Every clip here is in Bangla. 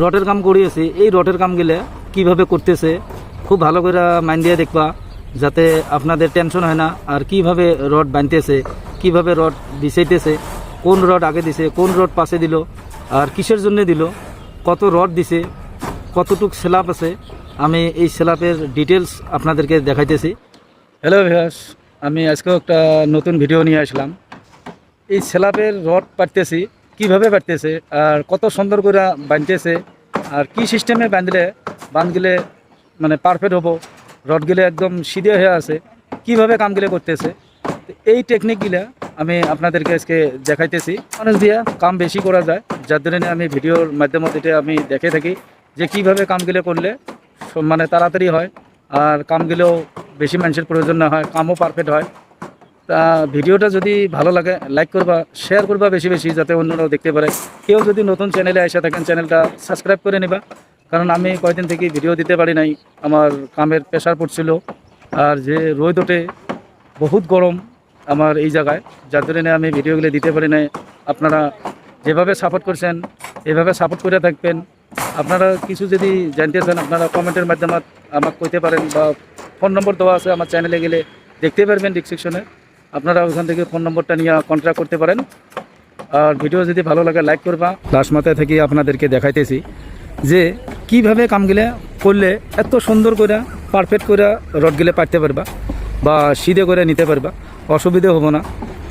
রটের কাম করিয়েছি। এই রটের কামগুলো কিভাবে করতেছে খুব ভালো করে মাইন্ড দিয়ে দেখবা, যাতে আপনাদের টেনশন হয় না। আর কিভাবে রড বাঁধতেছে, কিভাবে রড বিছাইতেছে, কোন রড আগে দিছে, কোন রড পাশে দিল, আর কিসের জন্য দিল, কত রড দিছে, কতটুক স্ল্যাব আছে, আমি এই স্ল্যাবের ডিটেলস আপনাদেরকে দেখাইতেছি। হ্যালো ভিউয়ার্স, আমি আজকেও একটা নতুন ভিডিও নিয়ে আসলাম। এই স্ল্যাবের রড পাড়তেছি, কিভাবে পাড়তেছে আর কত সুন্দর করে বাঁধতেছে, আর কি সিস্টেমে বাঁধলে মানে পারফেক্ট হবো, রডগুলো একদম সিধে হয়ে আছে, কিভাবে কামগুলো করতেছে, এই টেকনিকগুলো আমি আপনাদেরকে আজকে দেখাইতেছি। মানুষ দিয়ে কাম বেশি করা যায়, যার জন্য আমি ভিডিওর মাধ্যমে এটা আমি দেখে থাকি যে কিভাবে কামগুলো করলে মানে তাড়াতাড়ি হয়, আর কামগুলো বেশি মানুষের প্রয়োজন না হয়, কামও পারফেক্ট হয়। তা ভিডিওটা যদি ভালো লাগে লাইক করবা, শেয়ার করবা বেশি বেশি, যাতে অন্যরাও দেখতে পারে। কেউ যদি নতুন চ্যানেলে এসে থাকেন চ্যানেলটা সাবস্ক্রাইব করে নেবা, কারণ আমি কয়েকদিন থেকে ভিডিও দিতে পারি নাই, আমার কামের প্রেশার পড়ছিল, আর যে রোদ ওঠে বহুত গরম আমার এই জায়গায়, যার জন্য আমি ভিডিওগুলো দিতে পারি নাই। আপনারা যেভাবে সাপোর্ট করছেন এভাবে সাপোর্ট করে থাকবেন। আপনারা কিছু যদি জানতে চান আপনারা কমেন্টের মাধ্যমে আমাকে কইতে পারেন, বা ফোন নম্বর দেওয়া আছে আমার চ্যানেলে গেলে দেখতে পারবেন ডিসক্রিপশনে, আপনারা ওখান থেকে ফোন নম্বরটা নিয়ে কন্ট্যাক্ট করতে পারেন। আর ভিডিও যদি ভালো লাগে লাইক করবা। লাস্ট মাথায় থেকে আপনাদেরকে দেখাইতেছি যে কিভাবে কামগুলো করলে এত সুন্দর করে পারফেক্ট করে রডগুলো পাড়তে পারবা বা সিধে করে নিতে পারবা, অসুবিধে হবো না।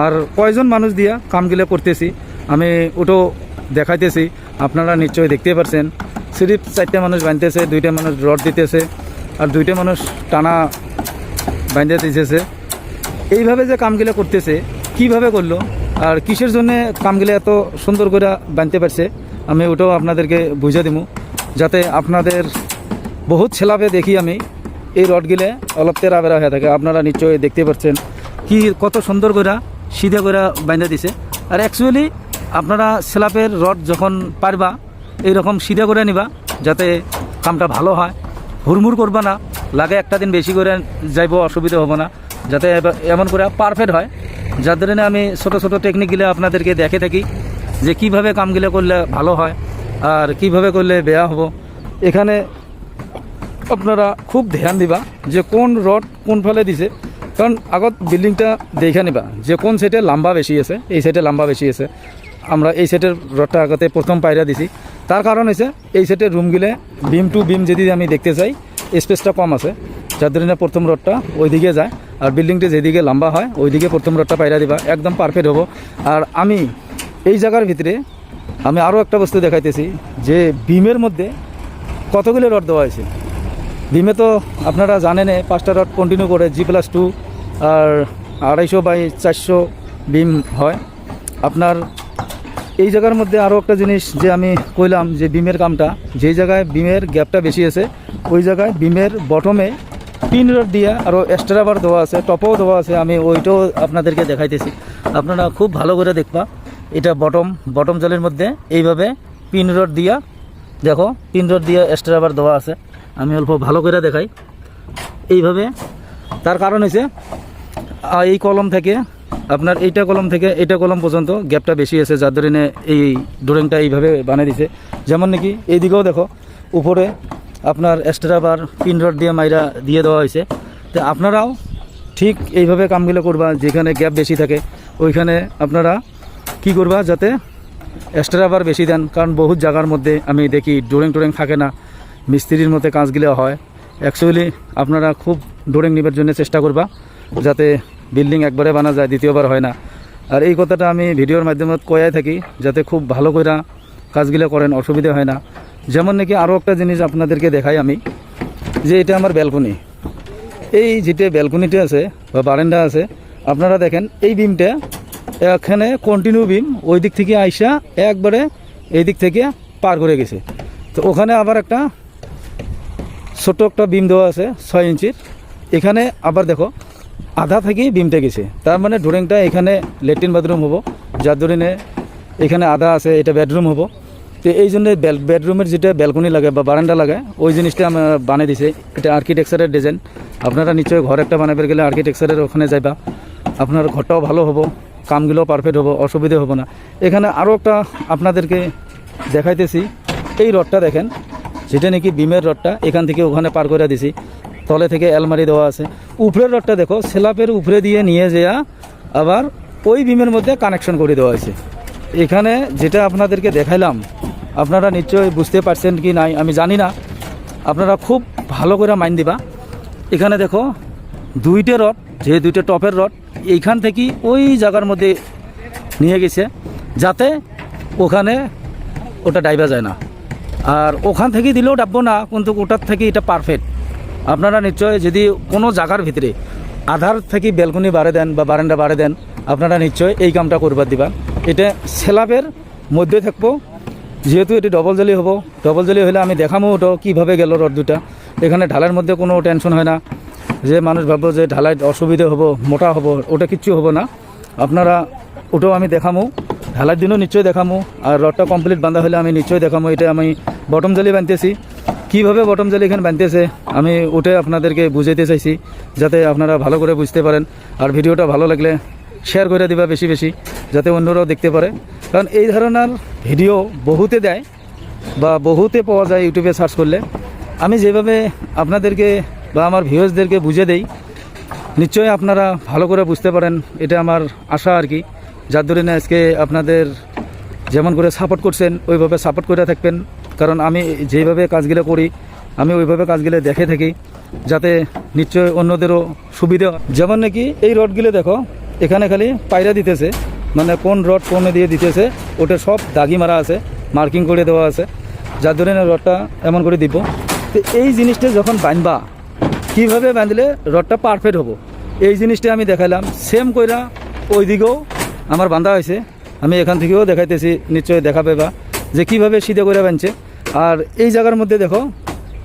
আর কয়জন মানুষ দিয়া কামগুলো করতেছি আমি ওটাও দেখাইতেছি, আপনারা নিশ্চয়ই দেখতে পারছেন। সিরিফ 4টে মানুষ বাঁধতেছে, 2টে মানুষ রড দিতেছে, আর 2টে মানুষ টানা বাঁধতে দিতেছে। এইভাবে যে কামগুলো করতেছে কিভাবে করলো আর কিসের জন্য কামগুলো এত সুন্দর করে বাঁধতে পারছে, আমি ওটাও আপনাদেরকে বুঝে দিব, যাতে আপনাদের বহুত ছেলাপে দেখি আমি এই রডগুলো অলপ তেরা বেড়া হয়ে থাকে। আপনারা নিশ্চয়ই দেখতে পাচ্ছেন কি কত সুন্দর করে সিধে করে বাঁধে দিছে। আর অ্যাকচুয়ালি আপনারা স্ল্যাবের রড যখন পারবা এইরকম সিধে করে নিবা, যাতে কামটা ভালো হয়, হুড়মুড় করবা না, লাগে একটা দিন বেশি করে যাইব, অসুবিধা হবে না, যাতে এমন করে পারফেক্ট হয়। যার জন্য আমি ছোটো ছোটো টেকনিকগুলো আপনাদেরকে দেখে থাকি যে কিভাবে কামগুলো করলে ভালো হয় আর কিভাবে করলে বেয়া হবো। এখানে আপনারা খুব ধ্যান দিবা যে কোন রড কোন ফলে দিছে, কারণ আগত বিল্ডিংটা দেখে নিবা যে কোন সাইডে লম্বা বেশি আছে, এই সাইডে লম্বা বেশি আছে। আমরা এই সাইডের রডটা আগতে প্রথম পায়রা দিছি, তার কারণ হয়েছে এই সাইডের রুমগুলো বিম টু বিম যদি আমি দেখতে চাই স্পেসটা কম আছে, যার জন্য প্রথম রডটা ওইদিকে যায়, আর বিল্ডিংটা যেদিকে লম্বা হয় ওইদিকে প্রথম রডটা পায়রা দিবা, একদম পারফেক্ট হবো। আর আমি এই জায়গার ভিতরে আমি আরও একটা বস্তু দেখাইতেছি যে বিমের মধ্যে কতগুলো রড দেওয়া হয়েছে। বিমে তো আপনারা জানেন 5টা রড কন্টিনিউ করে G+2 আর 250/400 বিম হয়। আপনার এই জায়গার মধ্যে আরও একটা জিনিস যে আমি কইলাম যে বিমের কামটা যেই জায়গায় বিমের গ্যাপটা বেশি আছে ওই জায়গায় বিমের বটমে 3 রড দিয়ে আরও এক্সট্রা বার দেওয়া আছে, টপও দেওয়া আছে, আমি ওইটাও আপনাদেরকে দেখাইতেছি। আপনারা খুব ভালো করে দেখবা, এটা বটম জলের মধ্যে এইভাবে 3 রড দিয়া, দেখো 3 রড দিয়ে এক্সট্রা বার দেওয়া আছে। আমি অল্প ভালো করে দেখাই এইভাবে। তার কারণ হয়েছে এই কলম থেকে আপনার এইটা কলম থেকে এইটা কলম পর্যন্ত গ্যাপটা বেশি আছে, যার ধরে এই ডোরিংটা এইভাবে বানিয়ে দিছে। যেমন নাকি এইদিকেও দেখো উপরে আপনার এক্সট্রা বার 3 রড দিয়ে মাইরা দিয়ে দেওয়া হয়েছে। তো আপনারাও ঠিক এইভাবে কামগুলো করবা, যেখানে গ্যাপ বেশি থাকে ওইখানে আপনারা কি করবা যাতে এক্সট্রা বার বেশি দেন, কারণ বহুত জায়গার মধ্যে আমি দেখি ডোরিং থাকে না, মিস্ত্রির মধ্যে কাজগুলো হয়। অ্যাকচুয়ালি আপনারা খুব ডোরিং নেবার জন্য চেষ্টা করবা, যাতে বিল্ডিং একবারে বানা যায়, দ্বিতীয়বার হয় না। আর এই কথাটা আমি ভিডিওর মাধ্যমে কয়াই থাকি, যাতে খুব ভালো করে কাজগুলো করেন, অসুবিধা হয় না। যেমন নাকি আরও একটা জিনিস আপনাদেরকে দেখাই আমি, যে এটা আমার ব্যালকনি। এই যেটা ব্যালকনিটা আছে বা বারান্দা আছে, আপনারা দেখেন এই বিমটা এখানে কন্টিনিউ বিম ওই দিক থেকে আইসা একবারে এই দিক থেকে পার করে গেছে। তো ওখানে আবার একটা ছোট একটা বিম দেওয়া আছে 6 ইঞ্চির, এখানে আবার দেখো আধা থেকেই বিমটা গেছে, তার মানে ড্রয়িংটা এখানে ল্যাট্রিন বাথরুম হবো, যার ধরে এখানে আধা আছে, এটা বেডরুম হবো। তো এই জন্য বেডরুমের যেটা ব্যালকনি লাগে বা বারান্দা লাগে ওই জিনিসটা আমরা বানিয়ে দিছে। এটা আর্কিটেকচারের ডিজাইন, আপনারা নিশ্চয়ই ঘর একটা বানাবে গেলে আর্কিটেকচারের ওখানে যাইবা, আপনার ঘরটাও ভালো হবো, কামগুলোও পারফেক্ট হবো, অসুবিধা হবো না। এখানে আরও একটা আপনাদেরকে দেখাইতেছি এই রডটা দেখেন, যেটা নাকি বিমের রডটা এখান থেকে ওখানে পার করে দিছি, তলে থেকে আলমারি দেওয়া আছে। উপরের রডটা দেখো স্ল্যাবের উপরে দিয়ে নিয়ে যাওয়া আবার ওই বিমের মধ্যে কানেকশন করে দেওয়া হয়েছে। এখানে যেটা আপনাদেরকে দেখাইলাম আপনারা নিশ্চয়ই বুঝতে পারছেন কি নাই আমি জানি না, আপনারা খুব ভালো করে মাইন দিবা। এখানে দেখো দুইটা রড, যে দুইটা টপের রড এইখান থেকে ওই জায়গার মধ্যে নিয়ে গেছে, যাতে ওখানে ওটা ডাইবা যায় না। আর ওখান থেকে দিলেও ডাববো না, কিন্তু ওটার থেকে এটা পারফেক্ট। আপনারা নিশ্চয় যদি কোনো জায়গার ভিতরে আধার থেকে ব্যালকনি বাড়ে দেন বা বারান্দা বাড়ে দেন, আপনারা নিশ্চয় এই কামটা করবার দিবা। এটা স্ল্যাবের মধ্যে থাকবো, যেহেতু এটি ডবল জালি হবো। ডবল জালি হলে আমি দেখামো ওটা কীভাবে গেল রড দুটা। এখানে ঢালাইয়ের মধ্যে কোনো টেনশন হয় না যে মানুষ ভাববো যে ঢালাই অসুবিধে হবো, মোটা হবো, ওটা কিচ্ছু হবো না। আপনারা ওটাও আমি দেখামো, ঢালাইয়ের দিনও নিশ্চয়ই দেখামো। আর রডটা কমপ্লিট বাঁধা হলে আমি নিশ্চয়ই দেখামো। এটা আমি বটম জালি বাঁধতেছি, কীভাবে বটম জালি এখানে বাঁধতেছে আমি ওটাই আপনাদেরকে বুঝাইতে চাইছি, যাতে আপনারা ভালো করে বুঝতে পারেন। আর ভিডিওটা ভালো লাগলে শেয়ার করে দিবা বেশি বেশি, যাতে অন্যরাও দেখতে পারে। কারণ এই ধরনের ভিডিও বহুতে দেয় বা বহুতে পাওয়া যায় ইউটিউবে সার্চ করলে। আমি যেভাবে আপনাদেরকে বা আমার ভিউয়ার্সদেরকে বুঝে দেই, নিশ্চয়ই আপনারা ভালো করে বুঝতে পারেন, এটা আমার আশা আর কি। যার ধরে আজকে আপনাদের যেমন করে সাপোর্ট করছেন ওইভাবে সাপোর্ট করে থাকবেন। কারণ আমি যেইভাবে কাজগুলো করি আমি ওইভাবে কাজগুলো দেখে থাকি, যাতে নিশ্চয় অন্যদেরও সুবিধা হয়। যেমন নাকি এই রডগুলো দেখো এখানে খালি পায়রা দিতেছে, মানে কোন রড কোনে দিয়ে দিতেছে ওটা সব দাগি মারা আছে, মার্কিং করে দেওয়া আছে। যার ধরে রডটা এমন করে দিব। তো এই জিনিসটা যখন বাঁধবা, কীভাবে বাঁধলে রডটা পারফেক্ট হবো, এই জিনিসটা আমি দেখাইলাম। সেম কইরা ওই দিকেও আমার বাঁধা হয়েছে, আমি এখান থেকেও দেখাইতেছি, নিশ্চয়ই দেখা পাবা যে কীভাবে সিধে করে বাঁধছে। আর এই জায়গার মধ্যে দেখো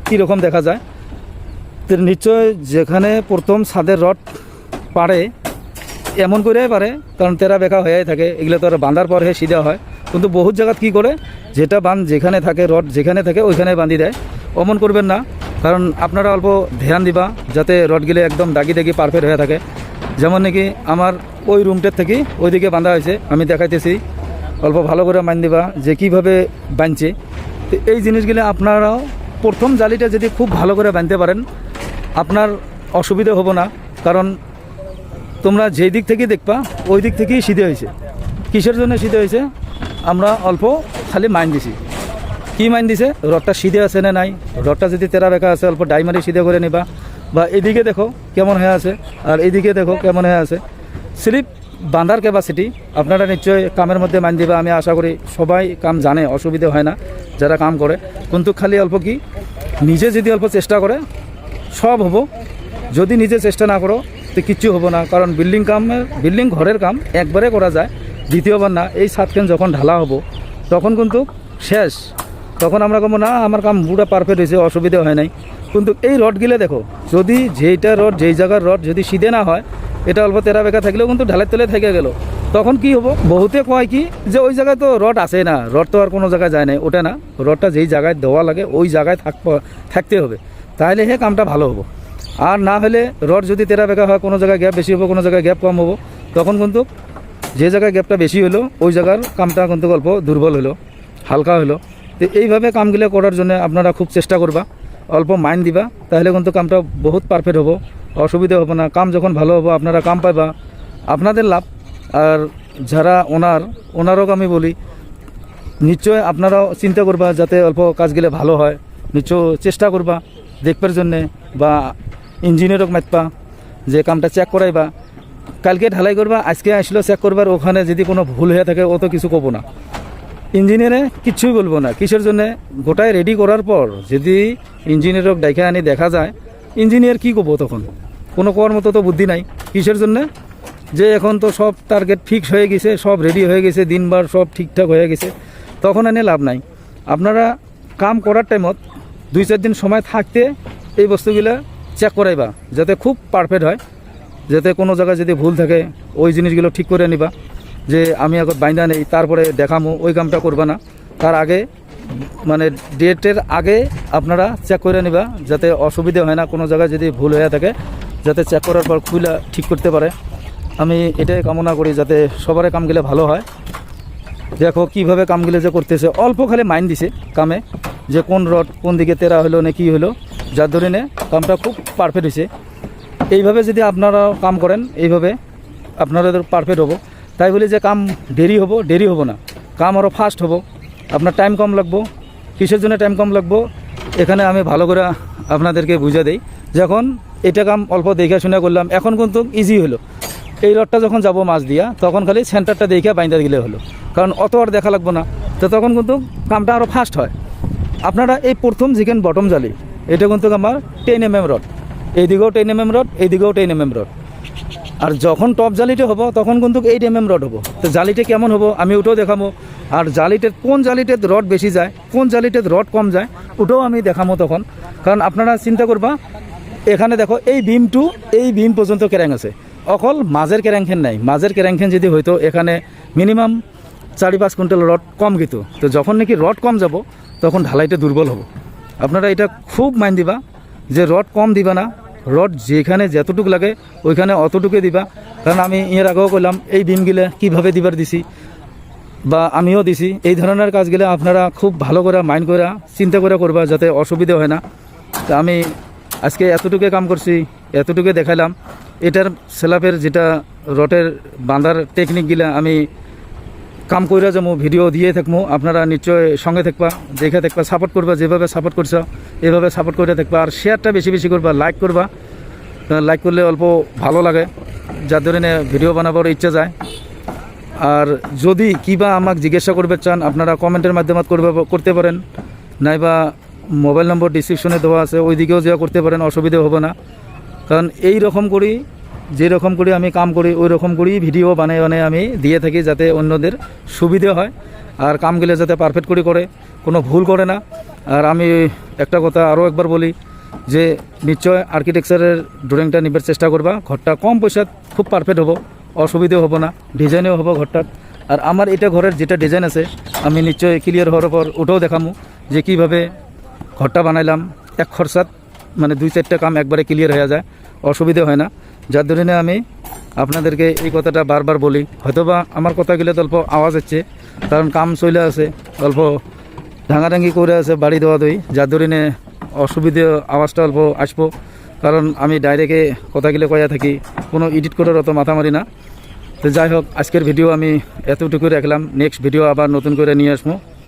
কীরকম দেখা যায়। তো নিশ্চয় যেখানে প্রথম ছাদের রড পারে এমন করেই পারে, কারণ তেরা বেঁকা হয়েই থাকে, এগুলো তো আর বাঁধার পর হে সিধা হয়। কিন্তু বহুত জায়গাত কী করে, যেটা যেখানে থাকে রড যেখানে থাকে ওইখানে বাঁধি দেয়। অমন করবেন না, কারণ আপনারা অল্প ধ্যান দিবা যাতে রডগুলো একদম দাগি দাগি পারফেক্ট হয়ে থাকে। যেমন নাকি আমার ওই রুমটার থেকে ওইদিকে বাঁধা হয়েছে, আমি দেখাইতেছি, অল্প ভালো করে মাইন দিবা যে কীভাবে বাঁধছে। তো এই জিনিসগুলো আপনারাও প্রথম জালিটা যদি খুব ভালো করে বাঁধতে পারেন আপনার অসুবিধা হবো না। কারণ তোমরা যেই দিক থেকে দেখবা ওই দিক থেকেই সিধে হয়েছে। কিসের জন্য সিধে হয়েছে, আমরা অল্প খালি মাইন দিছি। কি মাইন দিছে, রডটা সিধে আছে না নাই, রডটা যদি তেরা বেঁকা আছে অল্প ডাইমারি সিধে করে নিবা। বা এইদিকে দেখো কেমন হয়ে আছে, আর এইদিকে দেখো কেমন হয়ে আছে। স্লিপ বাঁধার ক্যাপাসিটি আপনারা নিশ্চয়ই কামের মধ্যে মাইন দিবা। আমি আশা করি সবাই কাম জানে, অসুবিধা হয় না যারা কাম করে। কিন্তু খালি অল্প কি নিজে যদি অল্প চেষ্টা করে সব হবো। যদি নিজে চেষ্টা না করো তো কিচ্ছু হবো না। কারণ বিল্ডিং ঘরের কাম একবারে করা যায়, দ্বিতীয়বার না। এই ছাদখান যখন ঢালা হবো তখন কিন্তু শেষ, তখন আমরা কমো না আমার কাম পুরো পারফেক্ট হয়েছে, অসুবিধা হয় নাই। কিন্তু এই রডগুলো দেখো, যদি যেইটা রড যেই জায়গার রড যদি সিধে না হয়, এটা অল্প তেরা বেঁকা থাকলেও কিন্তু ঢালাই তলে থেকে গেল, তখন কি হবো, বহুতে কয় কি যে ওই জায়গায় তো রড আছে না, রড তো আর কোনো জায়গায় যায় না। ওটা না, রডটা যেই জায়গায় দেওয়া লাগে ওই জায়গায় থাকতে হবে, তাহলে হে কামটা ভালো হবো। আর না হলে রড যদি তেরা বেঁকা হয়, কোনো জায়গায় গ্যাপ বেশি হবো, কোনো জায়গায় গ্যাপ কম হবো, তখন কিন্তু যে জায়গায় গ্যাপটা বেশি হলো ওই জায়গার কামটা কিন্তু অল্প দুর্বল হলো, হালকা হলো। তো এইভাবে কামগুলো করার জন্য আপনারা খুব চেষ্টা করবা, অল্প মাইন্ড দিবা, তাহলে কিন্তু কামটা বহুত পারফেক্ট হবো, অসুবিধা হবো না। কাম যখন ভালো হবো আপনারা কাম পাইবা, আপনাদের লাভ। আর যারা ওনারও আমি বলি, নিশ্চয় আপনারাও চিন্তা করবা যাতে অল্প কাজগুলো ভালো হয়, নিশ্চয় চেষ্টা করবা দেখবার জন্যে। বা ইঞ্জিনিয়ারক মাতবা যে কামটা চেক করাইবা, কালকে ঢালাই করবা, আজকে আসলো চেক করবার, ওখানে যদি কোনো ভুল হয়ে থাকে ও তো কিছু কব না, ইঞ্জিনিয়ারে কিচ্ছুই বলবো না। কিসের জন্যে, গোটায় রেডি করার পর যদি ইঞ্জিনিয়ারক দেখে আনি দেখা যায়, ইঞ্জিনিয়ার কি করবো তখন, কোনো করার মতো তো বুদ্ধি নাই। কিসের জন্যে, যে এখন তো সব টার্গেট ফিক্স হয়ে গেছে, সব রেডি হয়ে গেছে, দিনবার সব ঠিকঠাক হয়ে গেছে, তখন এনে লাভ নাই। আপনারা কাম করার টাইমত 2-4 দিন সময় থাকতে এই বস্তুগুলা চেক করাইবা, যাতে খুব পারফেক্ট হয়, যাতে কোনো জায়গায় যদি ভুল থাকে ওই জিনিসগুলো ঠিক করে নিবা। যে আমি এখন বাইন্দা নেই তারপরে দেখামো, ওই কামটা করবা না। তার আগে মানে ডেটের আগে আপনারা চেক করে নিবা, যাতে অসুবিধা হয় না। কোনো জায়গায় যদি ভুল হয়ে থাকে যাতে চেক করার পর খুলে ঠিক করতে পারে। আমি এটাই কামনা করি যাতে সবার কামগুলো ভালো হয়। দেখো কিভাবে কামগুলো যে করতেছে, অল্প খালি মাইন্ড দিছে কামে, যে কোন রড কোন দিকে তেরা হলো না কি হলো, যার ধরে কামটা খুব পারফেক্ট হয়েছে। এইভাবে যদি আপনারা কাম করেন, এইভাবে আপনাদের পারফেক্ট হবো। তাই বলি যে কাম দেরি হবো না, কাম আরও ফাস্ট হবো, আপনার টাইম কম লাগবো। কিসের জন্য টাইম কম লাগবো এখানে আমি ভালো করে আপনাদেরকে বুঝে দেই। যখন এটা কাম অল্প দেখে শুনে করলাম, এখন কিন্তু ইজি হলো। এই রডটা যখন যাব মাছ দিয়া, তখন খালি সেন্টারটা দেখে বাইন্দা দিলে হলো, কারণ অত আর দেখা লাগবো না। তো তখন কিন্তু কামটা আরও ফাস্ট হয়। আপনারা এই প্রথম যেখানে বটম জালি, এটা কিন্তু আমার 10 mm রড, এইদিকেও 10 mm রড, এইদিকেও 10 mm রড। আর যখন টপ জালিটা হবো তখন কিন্তু 8 mm রড হবো। তো জালিটা কেমন হবো আমি ওটাও দেখাবো, আর জালিটার কোন জালিটার রড বেশি যায়, কোন জালিটার রড কম যায়, ওটাও আমি দেখাবো তখন। কারণ আপনারা চিন্তা করবা, এখানে দেখো এই বিম পর্যন্ত ক্যারাং আছে, অকল মাঝের ক্যারাংখেন নাই। মাঝের ক্যারাংখেন যদি হয়তো এখানে মিনিমাম 4-5 কুইন্টাল রড কম গেত। তো যখন নাকি রড কম যাব তখন ঢালাইটা দুর্বল হবো। আপনারা এটা খুব মাইন্ড দিবা যে রড কম দিবা না, রড যেখানে যতটুকু লাগে ওইখানে অতটুকুই দিবা। কারণ আমি এর আগেও করলাম এই বিমগুলো কীভাবে দিবার দিছি, বা আমিও দিছি। এই ধরনের কাজগুলো আপনারা খুব ভালো করে মাইন্ড করে চিন্তা করে করবা, যাতে অসুবিধা হয় না। তা আমি আজকে এতটুকু কাম করছি, এতটুকু দেখাইলাম। এটার স্ল্যাবের যেটা রডের বাঁধার টেকনিকগুলো আমি কাম করে যাবো, ভিডিও দিয়ে থাকবো। আপনারা নিশ্চয় সঙ্গে থাকবা, দেখে থাকবা, সাপোর্ট করবা, যেভাবে সাপোর্ট করছো এভাবে সাপোর্ট করে থাকবা। আর শেয়ারটা বেশি বেশি করবা, লাইক করবা। লাইক করলে অল্প ভালো লাগে, যার ধরে ভিডিও বানাবার ইচ্ছা যায়। আর যদি কিবা আমাকে জিজ্ঞাসা করবে চান, আপনারা কমেন্টের মাধ্যমে করতে পারেন, নাইবা মোবাইল নম্বর ডিসক্রিপশনে দেওয়া আছে, ওই দিকেও যা করতে পারেন, অসুবিধা হবে না। কারণ এই রকম করি, যেরকম করে আমি কাম করি ওই রকম করেই ভিডিও বানিয়ে আমি দিয়ে থাকি, যাতে অন্যদের সুবিধে হয়। আর কামগুলো যাতে পারফেক্ট করে কোনো ভুল করে না। আর আমি একটা কথা আরও একবার বলি যে নিশ্চয় আর্কিটেকচারের ড্রয়িংটা নিবার চেষ্টা করবা। ঘরটা কম পয়সা খুব পারফেক্ট হবো, অসুবিধেও হবো না, ডিজাইনেও হবো ঘরটার। আর আমার এটা ঘরের যেটা ডিজাইন আছে আমি নিশ্চয় ক্লিয়ার হওয়ার পর ওটাও দেখামো যে কীভাবে ঘরটা বানাইলাম। এক খরচাত মানে 2-4টা কাম একবারে ক্লিয়ার হয়ে যায়, অসুবিধা হয় না। যার ধরে আমি আপনাদেরকে এই কথাটা বারবার বলি। হয়তোবা আমার কথাগুলো তো অল্প আওয়াজ হচ্ছে, কারণ কাম চলে আছে, অল্প ভাঙাভাঙি করে আছে বাড়ি দেওয়া দই, যার ধরে অসুবিধে আওয়াজটা অল্প আসবো। কারণ আমি ডাইরেক্টে কথাগুলো কয়া থাকি, কোনো এডিট করার অত মাথা মারি না। তো যাই হোক, আজকের ভিডিও আমি এতটুকু রাখলাম। নেক্সট ভিডিও আবার নতুন করে নিয়ে আসবো।